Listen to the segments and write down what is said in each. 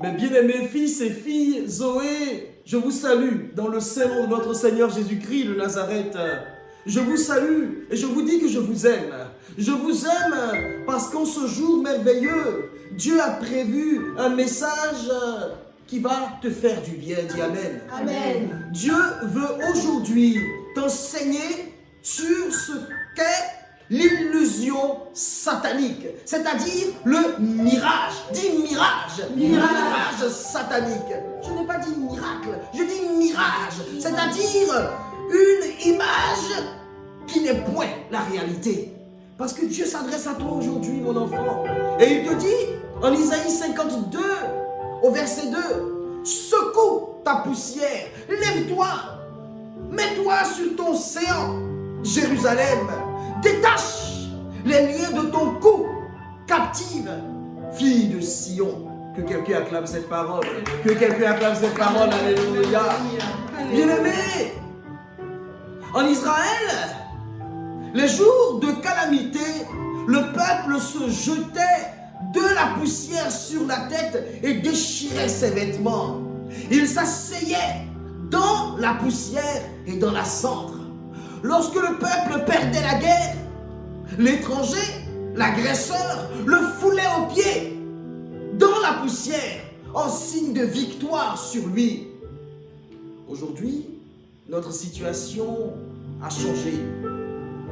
Mes bien-aimés fils et filles, Zoé, je vous salue dans le Saint-Nom de notre Seigneur Jésus-Christ de Nazareth. Je vous salue et je vous dis que je vous aime. Je vous aime parce qu'en ce jour merveilleux, Dieu a prévu un message qui va te faire du bien. Dis Amen. Amen. Dieu veut aujourd'hui t'enseigner sur ce qu'est l'illusion satanique, c'est-à-dire le mirage. Dis mirage. Mirage satanique. Je n'ai pas dit miracle, je dis mirage, c'est-à-dire une image qui n'est point la réalité. Parce que Dieu s'adresse à toi aujourd'hui, mon enfant, et il te dit en Isaïe 52, au verset 2, secoue ta poussière, lève-toi, mets-toi sur ton séant, Jérusalem, détache les liens de ton cou, captive, fille de Sion. Que quelqu'un acclame cette parole, que quelqu'un acclame cette parole, alléluia. Bien-aimé, en Israël, les jours de calamité, le peuple se jetait de la poussière sur la tête et déchirait ses vêtements. Il s'asseyait dans la poussière et dans la cendre. Lorsque le peuple perdait la guerre, l'étranger, l'agresseur, le foulait aux pieds dans la poussière en signe de victoire sur lui. Aujourd'hui, notre situation a changé.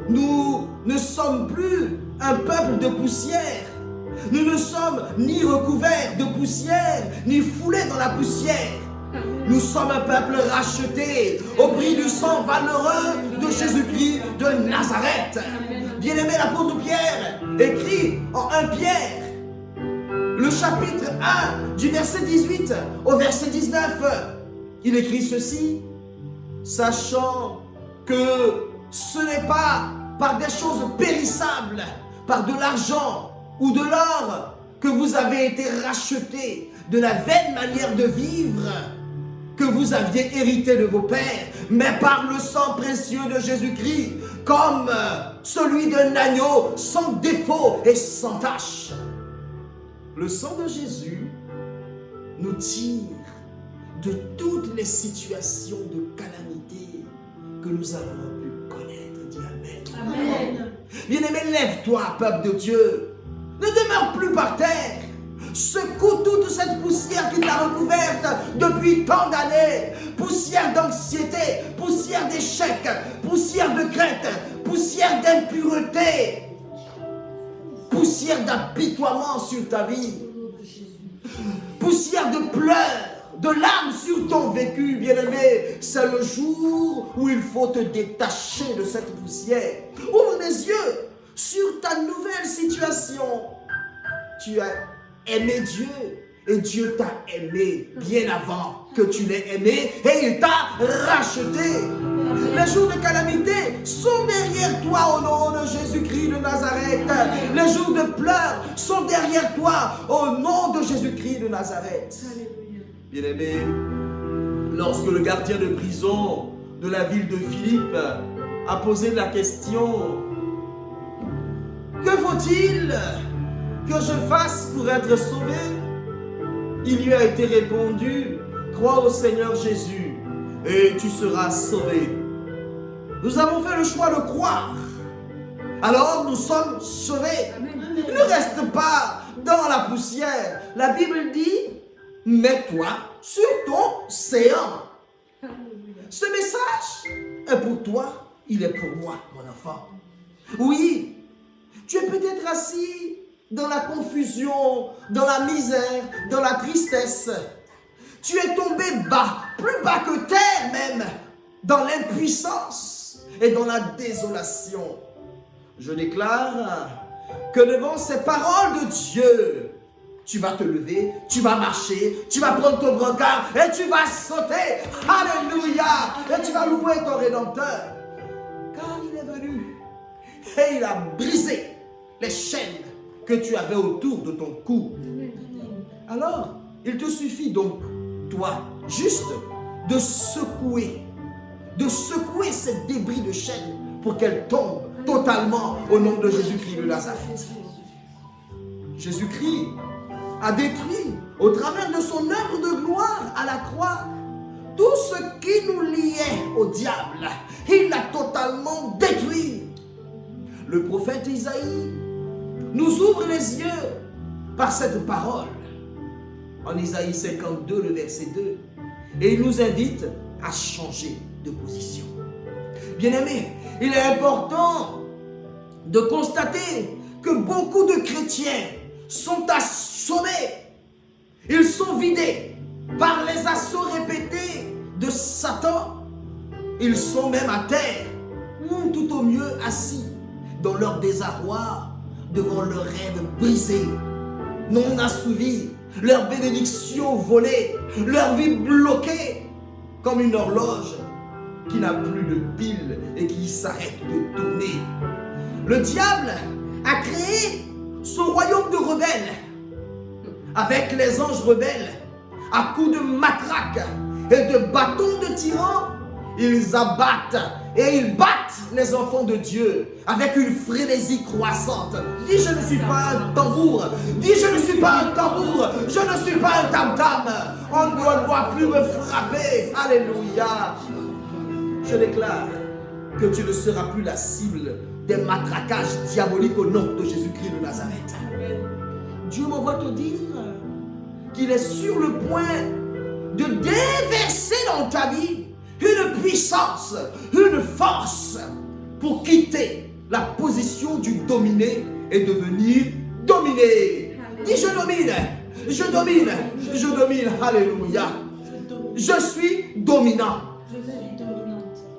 Nous ne sommes plus un peuple de poussière. Nous ne sommes ni recouverts de poussière, ni foulés dans la poussière. Nous sommes un peuple racheté au prix du sang valeureux de Jésus-Christ de Nazareth. Bien-aimé, l'apôtre Pierre écrit en 1 Pierre, le chapitre 1, du verset 18 au verset 19. Il écrit ceci, sachant que ce n'est pas par des choses périssables, par de l'argent ou de l'or, que vous avez été rachetés de la vaine manière de vivre que vous aviez hérité de vos pères, mais par le sang précieux de Jésus-Christ, comme celui d'un agneau sans défaut et sans tache. Le sang de Jésus nous tire de toutes les situations de calamité que nous avons pu connaître. Dis Amen. Amen. Bien-aimé, lève-toi, peuple de Dieu. Ne demeure plus par terre. Secoue toute cette poussière qui t'a recouverte depuis tant d'années. Poussière d'anxiété, poussière d'échec, poussière de crainte, poussière d'impureté, poussière d'apitoiement sur ta vie, poussière de pleurs, de larmes sur ton vécu, bien-aimé. C'est le jour où il faut te détacher de cette poussière. Ouvre les yeux sur ta nouvelle situation. Tu as aimé Dieu et Dieu t'a aimé bien avant que tu l'aies aimé et il t'a racheté. Les jours de calamité sont derrière toi au nom de Jésus-Christ de Nazareth. Les jours de pleurs sont derrière toi au nom de Jésus-Christ de Nazareth. Bien-aimé, lorsque le gardien de prison de la ville de Philippe a posé la question, que faut-il que je fasse pour être sauvé? Il lui a été répondu, crois au Seigneur Jésus et tu seras sauvé. Nous avons fait le choix de croire. Alors nous sommes sauvés. Ne reste pas dans la poussière. La Bible dit, mets-toi sur ton séant. Ce message est pour toi, il est pour moi, mon enfant. Oui, tu es peut-être assis dans la confusion, dans la misère, dans la tristesse. Tu es tombé bas, plus bas que terre même, dans l'impuissance et dans la désolation. Je déclare que devant ces paroles de Dieu, tu vas te lever, tu vas marcher, tu vas prendre ton brancard et tu vas sauter. Alléluia! Et tu vas louer ton Rédempteur. Car il est venu et il a brisé les chaînes que tu avais autour de ton cou. Alors, il te suffit donc, toi, juste de secouer ces débris de chaînes pour qu'elles tombent totalement au nom de Jésus-Christ de Nazareth. Jésus-Christ a détruit, au travers de son œuvre de gloire à la croix, tout ce qui nous liait au diable. Il l'a totalement détruit. Le prophète Isaïe nous ouvre les yeux par cette parole. En Isaïe 52, le verset 2. Et il nous invite à changer de position. Bien-aimés, il est important de constater que beaucoup de chrétiens sont assommés. Ils sont vidés par les assauts répétés de Satan. Ils sont même à terre, ou tout au mieux assis, dans leur désarroi, devant leurs rêves brisés, non assouvis, leurs bénédictions volées, leur vie bloquée, comme une horloge qui n'a plus de pile et qui s'arrête de tourner. Le diable a créé son royaume de rebelles, avec les anges rebelles, à coups de matraque et de bâtons de tyrans. Ils abattent et ils battent les enfants de Dieu avec une frénésie croissante. Dis, je ne suis pas un tambour. Dis, je ne suis pas un tambour. Je ne suis pas un tam-tam. On ne doit plus me frapper. Alléluia. Je déclare que tu ne seras plus la cible des matraquages diaboliques au nom de Jésus-Christ de Nazareth. Dieu m'envoie te dire qu'il est sur le point de déverser dans ta vie une puissance, une force pour quitter la position du dominé et devenir dominé. Dis, je domine, je domine, je domine. Alléluia. Je suis dominant.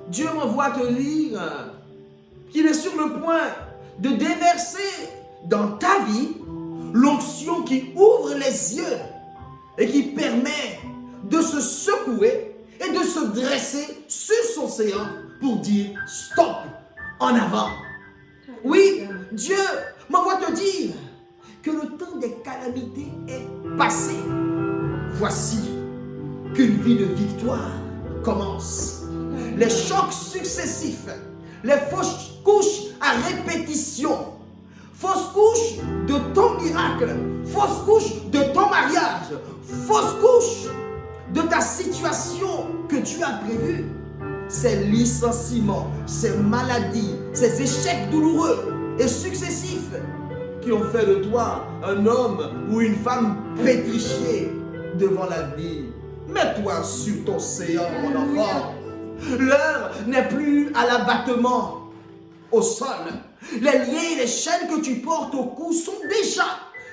Dieu m'envoie te dire qu'il est sur le point de déverser dans ta vie l'onction qui ouvre les yeux et qui permet de se secouer et de se dresser sur son séant pour dire stop, en avant. Oui, Dieu m'envoie te dire que le temps des calamités est passé. Voici qu'une vie de victoire commence. Les chocs successifs, les fausses couches à répétition, fausses couches de ton miracle, fausses couches de ton mariage, fausses couches de ta situation que tu as prévue, ces licenciements, ces maladies, ces échecs douloureux et successifs qui ont fait de toi un homme ou une femme pétrifiée devant la vie. Mets-toi sur ton séant, mon enfant. L'heure n'est plus à l'abattement au sol. Les liens et les chaînes que tu portes au cou sont déjà,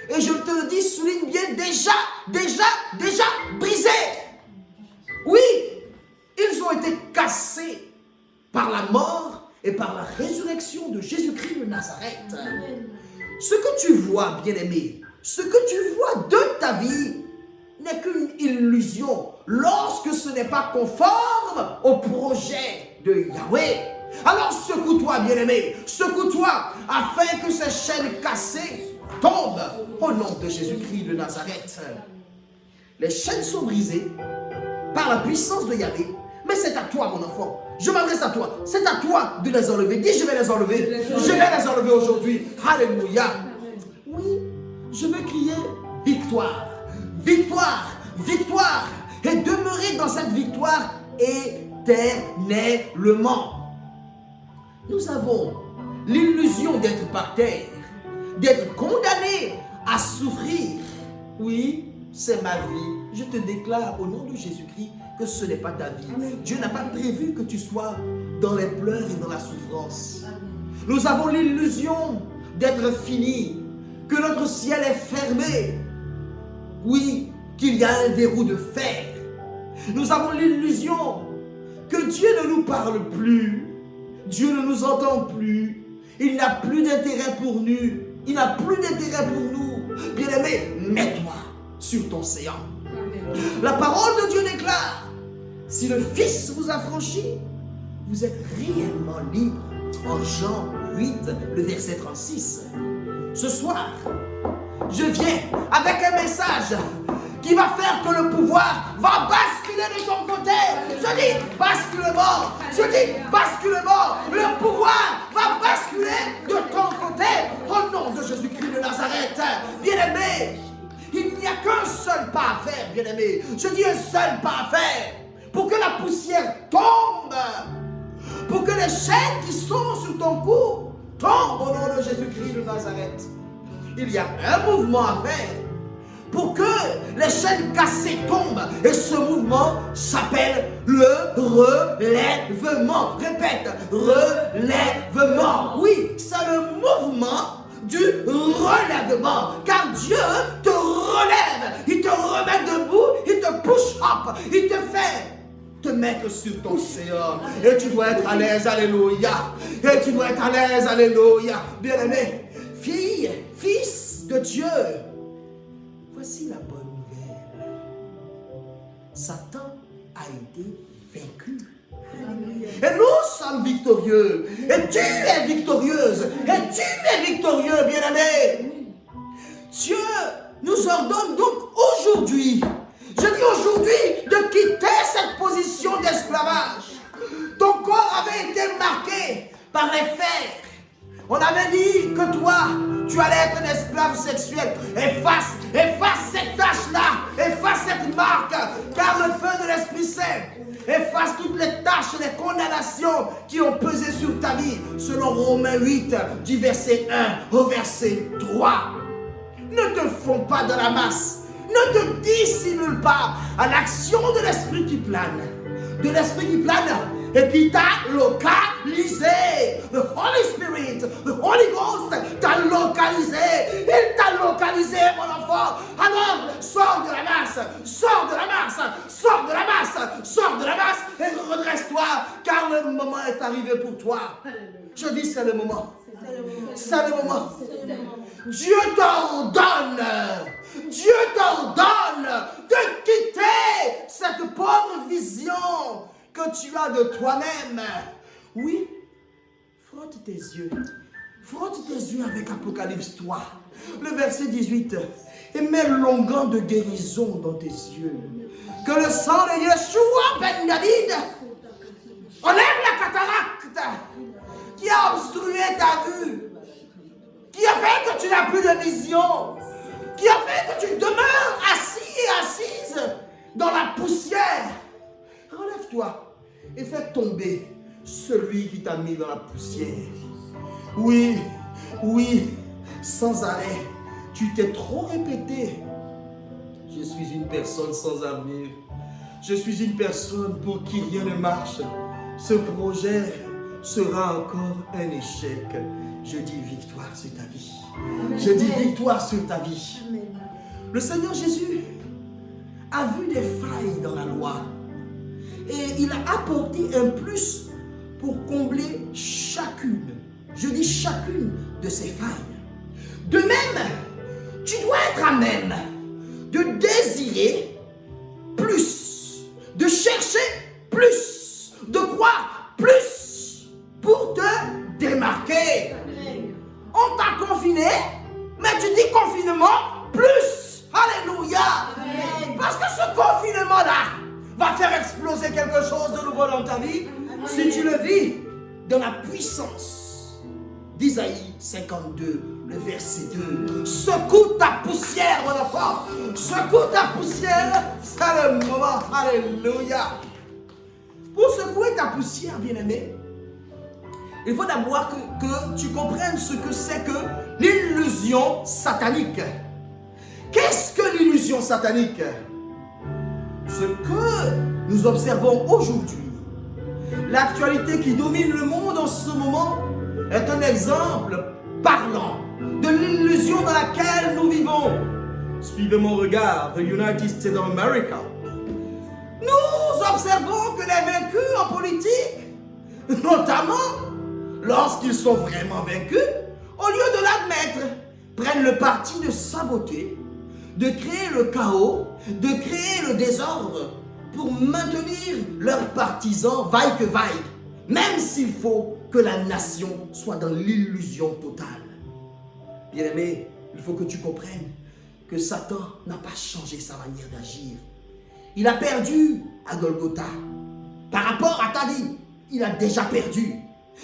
et je te le dis, souligne bien, déjà brisés. Oui, ils ont été cassés par la mort et par la résurrection de Jésus-Christ de Nazareth. Ce que tu vois, bien-aimé, ce que tu vois de ta vie n'est qu'une illusion lorsque ce n'est pas conforme au projet de Yahweh. Alors secoue-toi, bien-aimé, secoue-toi afin que ces chaînes cassées tombent au nom de Jésus-Christ de Nazareth. Les chaînes sont brisées par la puissance de Yahweh, mais c'est à toi, mon enfant. Je m'adresse à toi. C'est à toi de les enlever. Dis, je vais les enlever. Je vais les enlever aujourd'hui. Alléluia. Oui, je veux crier victoire. Victoire, victoire. Et demeurer dans cette victoire éternellement. Nous avons l'illusion d'être par terre, d'être condamné à souffrir. Oui, c'est ma vie. Je te déclare au nom de Jésus-Christ que ce n'est pas ta vie. Amen. Dieu n'a pas prévu que tu sois dans les pleurs et dans la souffrance. Amen. Nous avons l'illusion d'être finis, que notre ciel est fermé. Oui, qu'il y a un verrou de fer. Nous avons l'illusion que Dieu ne nous parle plus. Dieu ne nous entend plus. Il n'a plus d'intérêt pour nous. Il n'a plus d'intérêt pour nous. Bien-aimé, mets-toi sur ton séant. Amen. La parole de Dieu déclare, si le Fils vous a franchi, vous êtes réellement libre. En Jean 8, le verset 36. Ce soir, je viens avec un message qui va faire que le pouvoir va basculer de ton côté. Je dis basculement. Je dis basculement. Le pouvoir va basculer de ton côté. Au nom de Jésus-Christ de Nazareth. Bien-aimé, il n'y seul pas à faire, bien-aimé. Je dis un seul pas à faire pour que la poussière tombe. Pour que les chaînes qui sont sur ton cou tombent au nom de Jésus-Christ de Nazareth. Il y a un mouvement à faire pour que les chaînes cassées tombent. Et ce mouvement s'appelle le relèvement. Répète, relèvement. Oui, c'est le mouvement du relèvement. Car Dieu te relève. Il te remet debout. Il te push up. Il te fait te mettre sur ton séant. Et tu dois être à l'aise. Alléluia. Et tu dois être à l'aise. Alléluia. Bien-aimé, fille, fils de Dieu, voici la bonne nouvelle. Satan a été vaincu. Et nous sommes victorieux. Et tu es victorieuse. Et tu es victorieux, bien-aimé. Dieu nous ordonne donc aujourd'hui, je dis aujourd'hui, de quitter cette position d'esclavage. Ton corps avait été marqué par les fers. On avait dit que toi, tu allais être un esclave sexuel. Efface cette tâche-là. Efface cette marque. Car le feu de l'Esprit Saint efface toutes les tâches, les condamnations qui ont pesé sur ta vie. Selon Romains 8, du verset 1 au verset 3. Ne te fonds pas dans la masse. Ne te dissimule pas à l'action de l'Esprit qui plane. De l'Esprit qui plane et qui t'a localisé. The Holy Spirit, the Holy Ghost t'a localisé. Il t'a localisé, mon enfant. Alors, sors de la masse, sors de la masse, sors de la masse, sors de la masse et redresse-toi, car le moment est arrivé pour toi. Je dis, c'est le moment. C'est le moment. Dieu t'ordonne de quitter cette pauvre vision que tu as de toi-même. Oui, frotte tes yeux. Frotte tes yeux avec Apocalypse 3, le verset 18. Et mets l'onguent de guérison dans tes yeux. Que le sang de Yeshua ben David enlève la cataracte qui a obstrué ta vue, qui a fait que tu n'as plus de vision, qui a fait que tu demeures assis et assise dans la poussière. Relève-toi et fais tomber celui qui t'a mis dans la poussière. Oui, sans arrêt, tu t'es trop répété. Je suis une personne sans avenir. Je suis une personne pour qui rien ne marche. Ce projet sera encore un échec. Je dis victoire sur ta vie. Je dis victoire sur ta vie. Le Seigneur Jésus a vu des failles dans la loi. Et il a apporté un plus pour combler chacune. Je dis chacune de ces failles. De même, tu dois être à même de désirer plus, de chercher plus, de croire plus pour te démarquer. On t'a confiné, mais tu dis confinement plus. Alléluia. Parce que ce confinement-là va faire exploser quelque chose de nouveau dans ta vie. Si tu le vis dans la puissance d'Isaïe 52, le verset 2. Secoue ta poussière, mon enfant. Secoue ta poussière. C'est le moment. Alléluia. Pour secouer ta poussière, bien-aimé, il faut d'abord que tu comprennes ce que c'est que l'illusion satanique. Qu'est-ce que l'illusion satanique? Ce que nous observons aujourd'hui, l'actualité qui domine le monde en ce moment, est un exemple parlant de l'illusion dans laquelle nous vivons. Suivez mon regard, the United States of America. Nous observons que les vaincus en politique, notamment lorsqu'ils sont vraiment vaincus, au lieu de l'admettre, prennent le parti de saboter, de créer le chaos, de créer le désordre pour maintenir leurs partisans vaille que vaille, même s'il faut que la nation soit dans l'illusion totale. Bien-aimé, il faut que tu comprennes que Satan n'a pas changé sa manière d'agir. Il a perdu à Golgotha. Par rapport à ta vie, il a déjà perdu.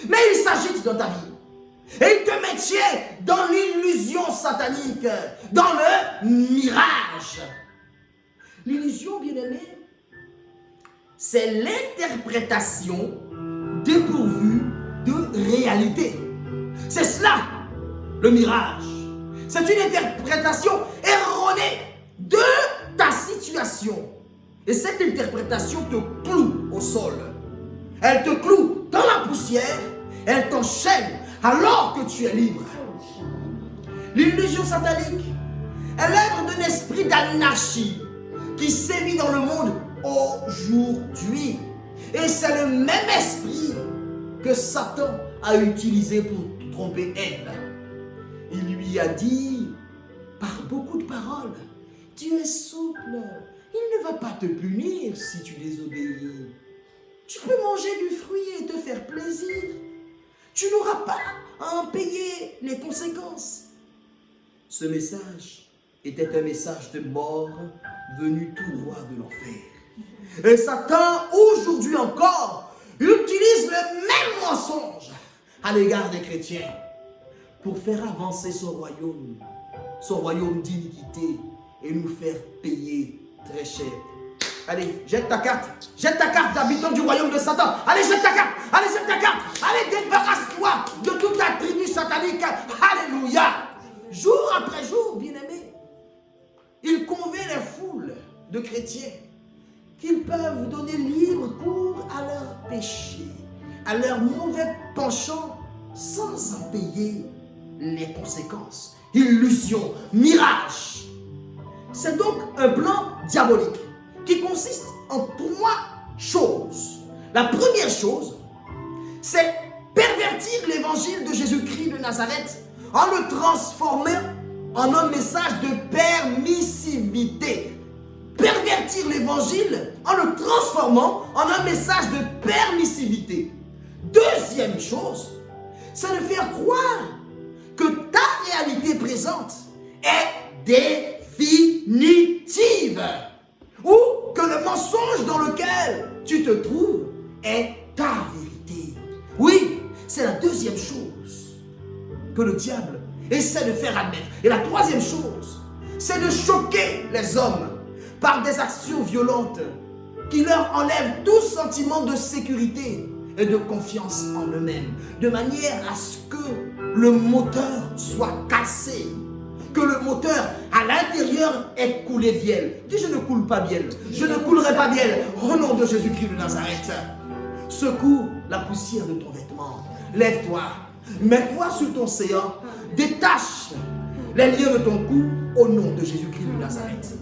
Mais il s'agite dans ta vie. Et il te maintient dans l'illusion satanique, dans le mirage. L'illusion, bien-aimé, c'est l'interprétation dépourvue de réalité. C'est cela, le mirage. C'est une interprétation erronée de ta situation. Et cette interprétation te cloue au sol. Elle te cloue dans la poussière, elle t'enchaîne alors que tu es libre. L'illusion satanique est l'œuvre d'un esprit d'anarchie qui sévit dans le monde aujourd'hui. Et c'est le même esprit que Satan a utilisé pour tromper Ève. Il lui a dit, par beaucoup de paroles, tu es souple, il ne va pas te punir si tu désobéis. Tu peux manger du fruit et te faire plaisir. Tu n'auras pas à en payer les conséquences. Ce message était un message de mort venu tout droit de l'enfer. Et Satan, aujourd'hui encore, utilise le même mensonge à l'égard des chrétiens pour faire avancer son royaume d'iniquité et nous faire payer très cher. Allez, jette ta carte d'habitant du royaume de Satan. Allez, jette ta carte, allez, débarrasse-toi de toute la tribu satanique. Alléluia. Jour après jour, bien-aimés, il convainc les foules de chrétiens qu'ils peuvent donner libre cours à leurs péchés, à leurs mauvais penchants, sans en payer les conséquences. Illusion, mirage. C'est donc un plan diabolique qui consiste en 3 choses. La première chose, c'est pervertir l'évangile de Jésus-Christ de Nazareth en le transformant en un message de permissivité. Pervertir l'évangile en le transformant en un message de permissivité. Deuxième chose, c'est de faire croire que ta réalité présente est définitive ou que le mensonge dans lequel tu te trouves est ta vérité. Oui, c'est la deuxième chose que le diable essaie de faire admettre. Et la troisième chose, c'est de choquer les hommes par des actions violentes qui leur enlèvent tout sentiment de sécurité et de confiance en eux-mêmes, de manière à ce que le moteur soit cassé, que le moteur à l'intérieur ait coulé bielle. Dis, je ne coule pas bielle, je ne coulerai pas bielle, au nom de Jésus-Christ de Nazareth. Secoue la poussière de ton vêtement, lève-toi, mets-toi sur ton séant, détache les liens de ton cou, au nom de Jésus-Christ de Nazareth.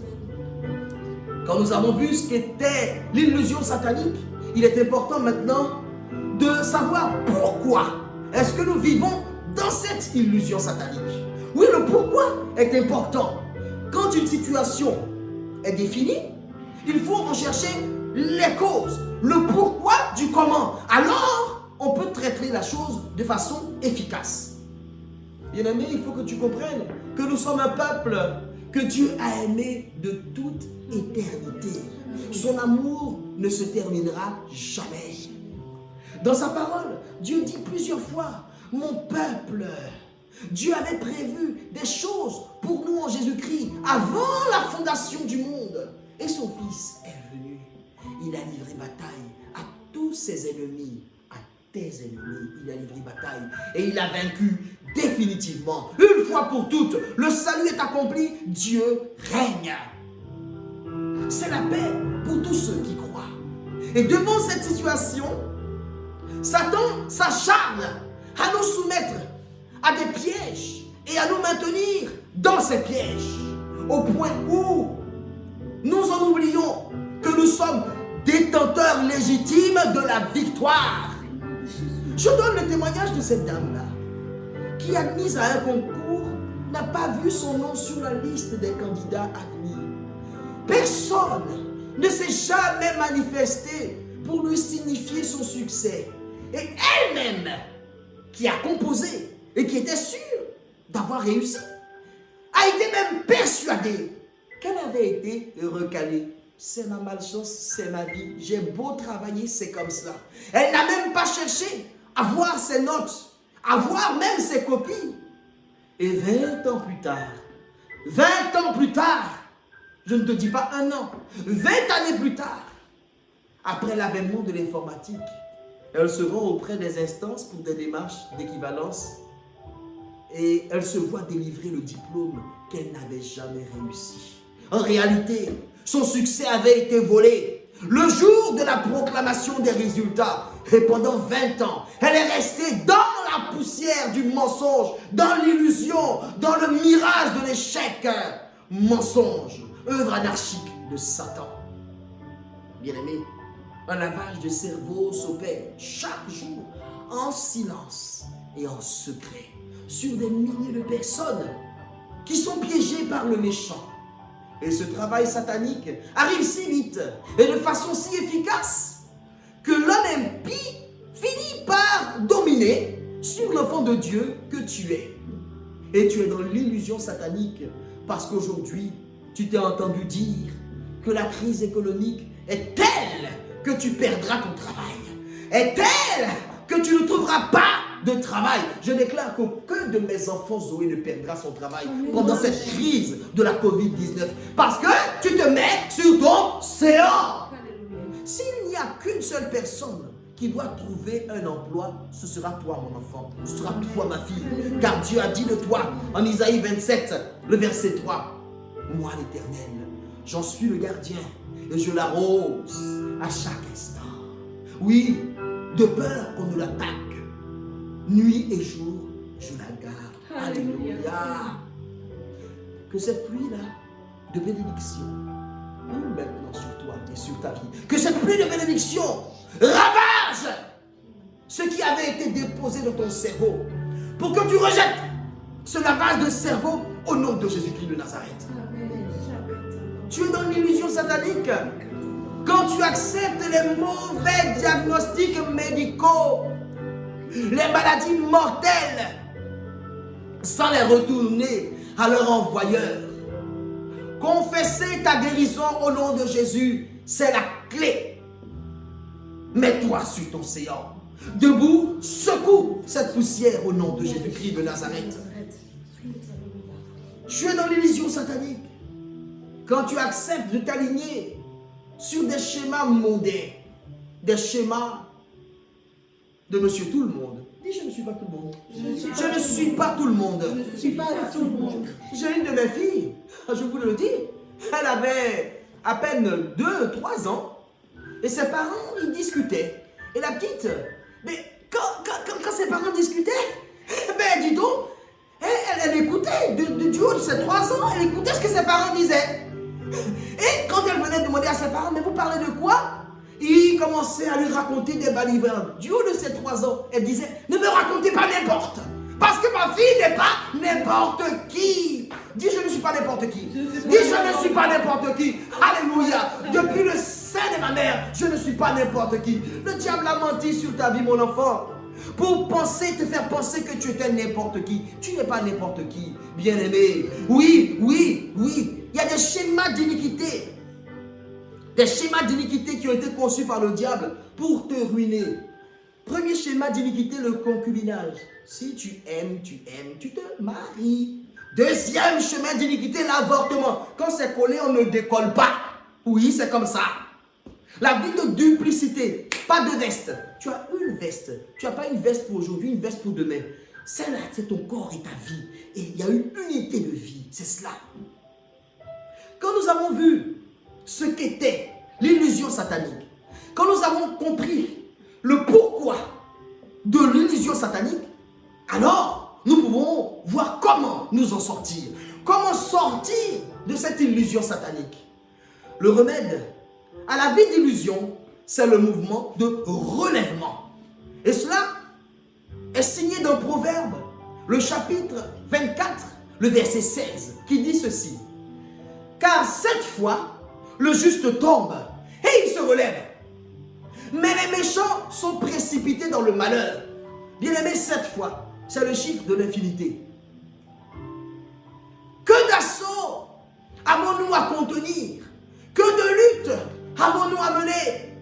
Quand nous avons vu ce qu'était l'illusion satanique, il est important maintenant de savoir pourquoi est-ce que nous vivons dans cette illusion satanique. Oui, le pourquoi est important. Quand une situation est définie, il faut en chercher les causes, le pourquoi du comment. Alors, on peut traiter la chose de façon efficace. Bien-aimé, il faut que tu comprennes que nous sommes un peuple que Dieu a aimé de toute éternité. Son amour ne se terminera jamais. Dans sa parole, Dieu dit plusieurs fois, mon peuple. Dieu avait prévu des choses pour nous en Jésus-Christ avant la fondation du monde. Et son Fils est venu. Il a livré bataille à tous ses ennemis, à tes ennemis. Il a livré bataille et il a vaincu définitivement. Une fois pour toutes, le salut est accompli, Dieu règne. C'est la paix pour tous ceux qui croient. Et devant cette situation, Satan s'acharne à nous soumettre à des pièges et à nous maintenir dans ces pièges, au point où nous en oublions que nous sommes détenteurs légitimes de la victoire. Je donne le témoignage de cette dame-là, qui admise à un concours, n'a pas vu son nom sur la liste des candidats admis. Personne ne s'est jamais manifesté pour lui signifier son succès. Et elle-même, qui a composé et qui était sûre d'avoir réussi, a été même persuadée qu'elle avait été recalée. C'est ma malchance, c'est ma vie. J'ai beau travailler, c'est comme ça. Elle n'a même pas cherché à voir ses notes, à voir même ses copies. Et 20 ans plus tard, je ne te dis pas 1 an, 20 années plus tard, après l'avènement de l'informatique, elle se rend auprès des instances pour des démarches d'équivalence et elle se voit délivrer le diplôme qu'elle n'avait jamais réussi. En réalité, son succès avait été volé. Le jour de la proclamation des résultats, et pendant 20 ans, elle est restée dans la poussière du mensonge, dans l'illusion, dans le mirage de l'échec. Mensonge, œuvre anarchique de Satan. Bien-aimé, un lavage de cerveau s'opère chaque jour en silence et en secret sur des milliers de personnes qui sont piégées par le méchant. Et ce travail satanique arrive si vite et de façon si efficace que l'homme impie finit par dominer sur l'enfant de Dieu que tu es. Et tu es dans l'illusion satanique parce qu'aujourd'hui, tu t'es entendu dire que la crise économique est telle que tu perdras ton travail. Est telle que tu ne trouveras pas de travail. Je déclare qu'aucun de mes enfants, Zoé, ne perdra son travail pendant cette crise de la COVID-19. Parce que tu te mets sur ton séant. S'il n'y a qu'une seule personne qui doit trouver un emploi, ce sera toi, mon enfant. Ce sera toi, ma fille. Car Dieu a dit de toi, en Isaïe 27, le verset 3, « Moi, l'Éternel, j'en suis le gardien et je l'arrose à chaque instant. » Oui, de peur qu'on ne l'attaque. Nuit et jour, je la garde. Alléluia. Que cette pluie-là de bénédiction coule maintenant sur toi et sur ta vie. Que cette pluie de bénédiction ravage ce qui avait été déposé dans ton cerveau pour que tu rejettes ce lavage de cerveau au nom de Jésus-Christ de Nazareth. Tu es dans l'illusion satanique quand tu acceptes les mauvais diagnostics médicaux, les maladies mortelles, sans les retourner à leur envoyeur. Confesser ta guérison au nom de Jésus, c'est la clé. Mets-toi sur ton séant. Debout, secoue cette poussière au nom de Jésus-Christ de Nazareth. Tu es dans l'illusion satanique quand tu acceptes de t'aligner sur des schémas mondains, des schémas de Monsieur Tout-le-Monde. Dis, je ne suis pas tout le monde. Je ne suis pas tout le monde. Je ne suis pas tout le monde. J'ai une de mes filles, je vous le dis, elle avait à peine 2-3 ans et ses parents, ils discutaient. Et la petite, mais quand ses parents discutaient, ben dis donc, elle écoutait du haut de ses 3 ans, elle écoutait ce que ses parents disaient. Et quand elle venait demander à ses parents, mais vous parlez de quoi? Il commençait à lui raconter des balivernes. Du haut de ses 3 ans, elle disait, ne me racontez pas n'importe. Parce que ma fille n'est pas n'importe qui. Dis, je ne suis pas n'importe qui. Dis, je ne suis pas n'importe qui. Alléluia. Depuis le sein de ma mère, je ne suis pas n'importe qui. Le diable a menti sur ta vie, mon enfant. Pour te faire penser que tu étais n'importe qui. Tu n'es pas n'importe qui, bien-aimé. Oui. Il y a des schémas d'iniquité. Des schémas d'iniquité qui ont été conçus par le diable pour te ruiner. Premier schéma d'iniquité, le concubinage. Si tu aimes, tu te maries. Deuxième schéma d'iniquité, l'avortement. Quand c'est collé, on ne décolle pas. Oui, c'est comme ça. La vie de duplicité, pas de veste. Tu as une veste. Tu n'as pas une veste pour aujourd'hui, une veste pour demain. Celle-là, c'est ton corps et ta vie. Et il y a une unité de vie. C'est cela. Quand nous avons vu ce qu'était l'illusion satanique, quand nous avons compris le pourquoi de l'illusion satanique, alors nous pouvons voir comment nous en sortir. Comment sortir de cette illusion satanique. Le remède à la vie d'illusion, c'est le mouvement de relèvement. Et cela est signé dans Proverbe, le chapitre 24, le verset 16, qui dit ceci. Car 7 fois, le juste tombe et il se relève. Mais les méchants sont précipités dans le malheur. Bien-aimé, 7 fois, c'est le chiffre de l'infinité. Que d'assauts avons-nous à contenir? Que de luttes avons-nous à mener?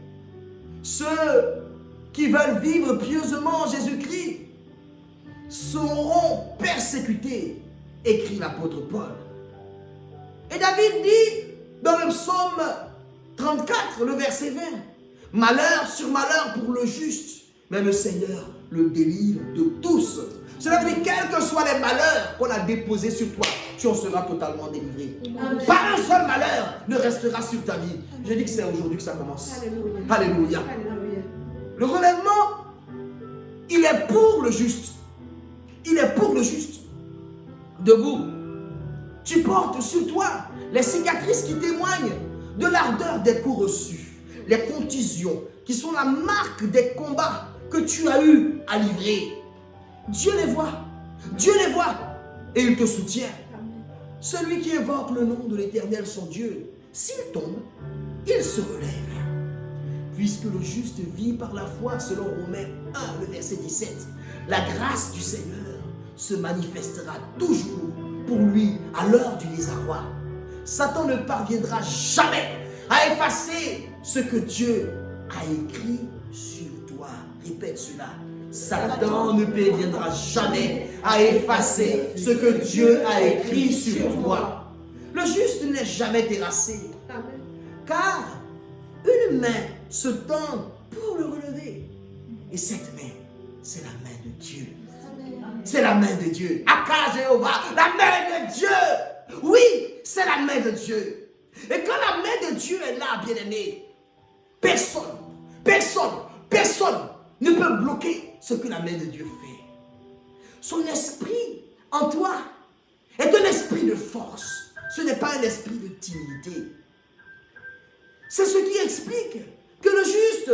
Ceux qui veulent vivre pieusement en Jésus-Christ seront persécutés, écrit l'apôtre Paul. Et David dit, le psaume 34, le verset 20. Malheur sur malheur pour le juste, mais le Seigneur le délivre de tous. Cela veut dire, quels que soient les malheurs qu'on a déposés sur toi, tu en seras totalement délivré. Amen. Pas un seul malheur ne restera sur ta vie. Je dis que c'est aujourd'hui que ça commence. Alléluia. Alléluia. Alléluia. Le relèvement, il est pour le juste. Il est pour le juste. Debout. Tu portes sur toi les cicatrices qui témoignent de l'ardeur des coups reçus, les contusions qui sont la marque des combats que tu as eu à livrer. Dieu les voit. Dieu les voit. Et il te soutient. Celui qui invoque le nom de l'Éternel, son Dieu, s'il tombe, il se relève. Puisque le juste vit par la foi, selon Romains 1, le verset 17, la grâce du Seigneur se manifestera toujours pour lui à l'heure du désarroi. Satan ne parviendra jamais à effacer ce que Dieu a écrit sur toi. Répète cela. Satan ne parviendra jamais à effacer ce que Dieu a écrit sur toi. Le juste n'est jamais terrassé, car une main se tend pour le relever. Et cette main, c'est la main de Dieu. C'est la main de Dieu. Aka Jéhovah, la main de Dieu. Oui, c'est la main de Dieu. Et quand la main de Dieu est là, bien-aimé, personne ne peut bloquer ce que la main de Dieu fait. Son esprit en toi est un esprit de force. Ce n'est pas un esprit de timidité. C'est ce qui explique que le juste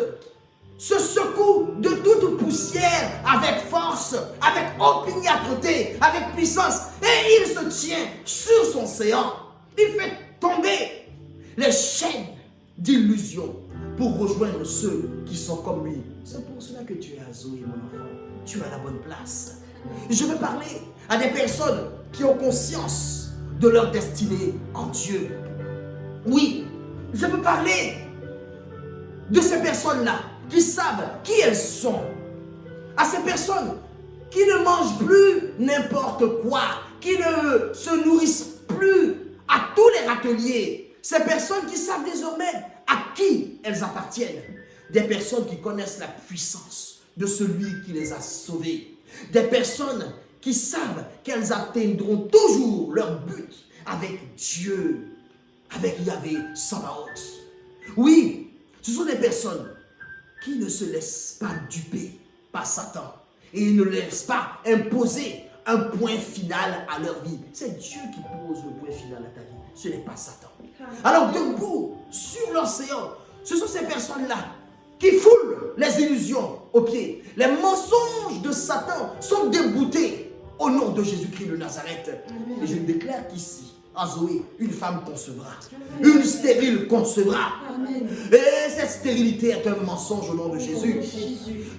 se secoue de toute poussière avec force, avec opiniâtreté, avec puissance. Et il se tient sur son séant. Il fait tomber les chaînes d'illusion pour rejoindre ceux qui sont comme lui. C'est pour cela que tu es à Zoé, mon enfant. Tu es à la bonne place. Je veux parler à des personnes qui ont conscience de leur destinée en Dieu. Oui, je veux parler de ces personnes-là qui savent qui elles sont. À ces personnes qui ne mangent plus n'importe quoi, qui ne se nourrissent plus à tous les râteliers. Ces personnes qui savent désormais à qui elles appartiennent. Des personnes qui connaissent la puissance de celui qui les a sauvées. Des personnes qui savent qu'elles atteindront toujours leur but avec Dieu, avec Yahvé Sabaoth. Oui, ce sont des personnes qui ne se laissent pas duper par Satan et ils ne laissent pas imposer un point final à leur vie. C'est Dieu qui pose le point final à ta vie, ce n'est pas Satan. Alors debout sur l'océan, ce sont ces personnes-là qui foulent les illusions aux pieds. Les mensonges de Satan sont déboutés au nom de Jésus-Christ de Nazareth. Amen. Et je déclare qu'ici, à Zoé, une femme concevra. Amen. Une stérile concevra. Amen. Et cette stérilité est un mensonge au nom de Jésus.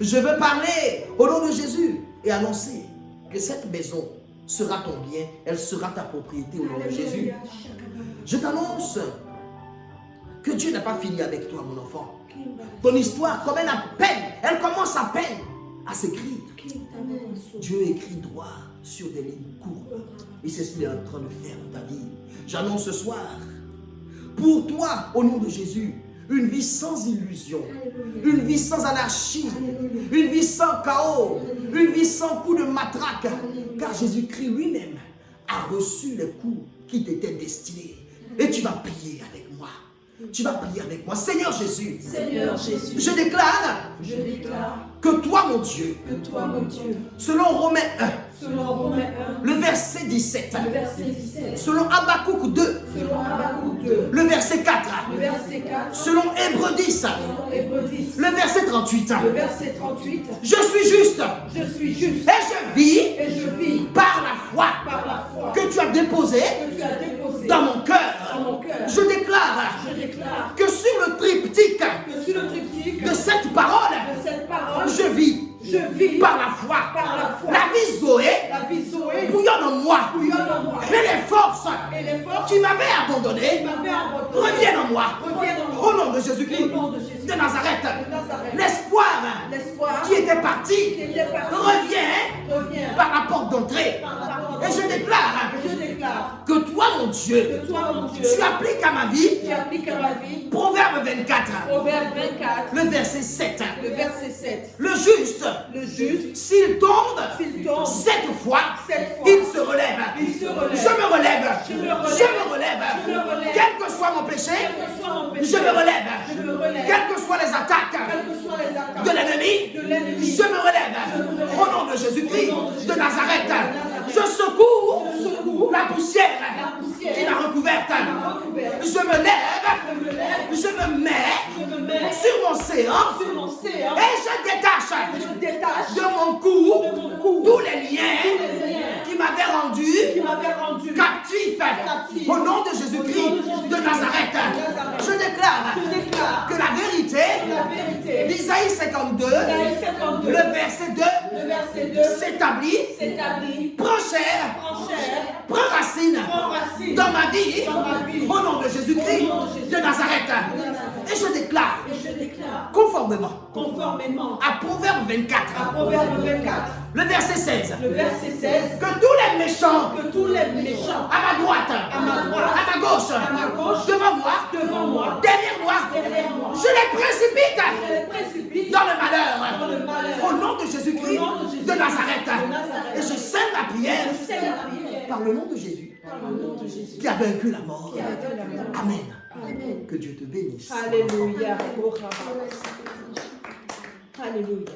Je veux parler au nom de Jésus et annoncer que cette maison sera ton bien, elle sera ta propriété au nom de Jésus. Je t'annonce que Dieu n'a pas fini avec toi, mon enfant. Ton histoire, comme elle commence à peine à s'écrire. Dieu écrit droit sur des lignes courbes. Et c'est ce qu'il est en train de faire dans ta vie. J'annonce ce soir, pour toi, au nom de Jésus, une vie sans illusion, une vie sans anarchie, une vie sans chaos, une vie sans coup de matraque. Car Jésus-Christ lui-même a reçu les coups qui t'étaient destinés. Et tu vas prier avec moi. Tu vas prier avec moi. Seigneur Jésus, je déclare que toi, mon Dieu, selon Romains 1, le verset 17, selon Habakkuk 2, le verset 4, selon Hébreux 10, le verset 38, je suis juste et je vis par la foi que tu as déposé dans mon cœur. Je déclare que sur le triptyque de cette parole, je vis par la foi. La vie Zoé bouillonne en moi. Et les forces qui m'avaient abandonné reviennent en moi. Au nom de Jésus-Christ de Nazareth. L'espoir qui était parti revient par la porte d'entrée. Et je déclare que toi, mon Dieu, tu appliques à ma vie Proverbe 24, le verset 7. Le juste, s'il tombe 7 fois, il se relève. Je me relève. Quel que soit mon péché, je me relève. Quelles que soient les attaques de l'ennemi, je me relève. Au nom de Jésus-Christ de Nazareth, je secours la poussière qui m'a recouverte. Je me lève, je me mets sur mon séant et je détache de mon cou tous les liens qui m'avaient rendu captif. Au nom de Jésus-Christ de Nazareth, je déclare que la vérité d'Isaïe 52, le verset 2, s'établit, prend chair, prend racine dans ma vie, au nom de Jésus-Christ de Nazareth. Et je déclare, conformément à Proverbe 24, le verset 16, que tous les méchants à ma droite, à ma gauche, devant moi, derrière moi, je les précipite dans le malheur, au nom de Jésus-Christ de Nazareth. Et je scelle la prière par le nom de Jésus qui a vaincu la mort. Amen. Que Dieu te bénisse. Alléluia. Alléluia.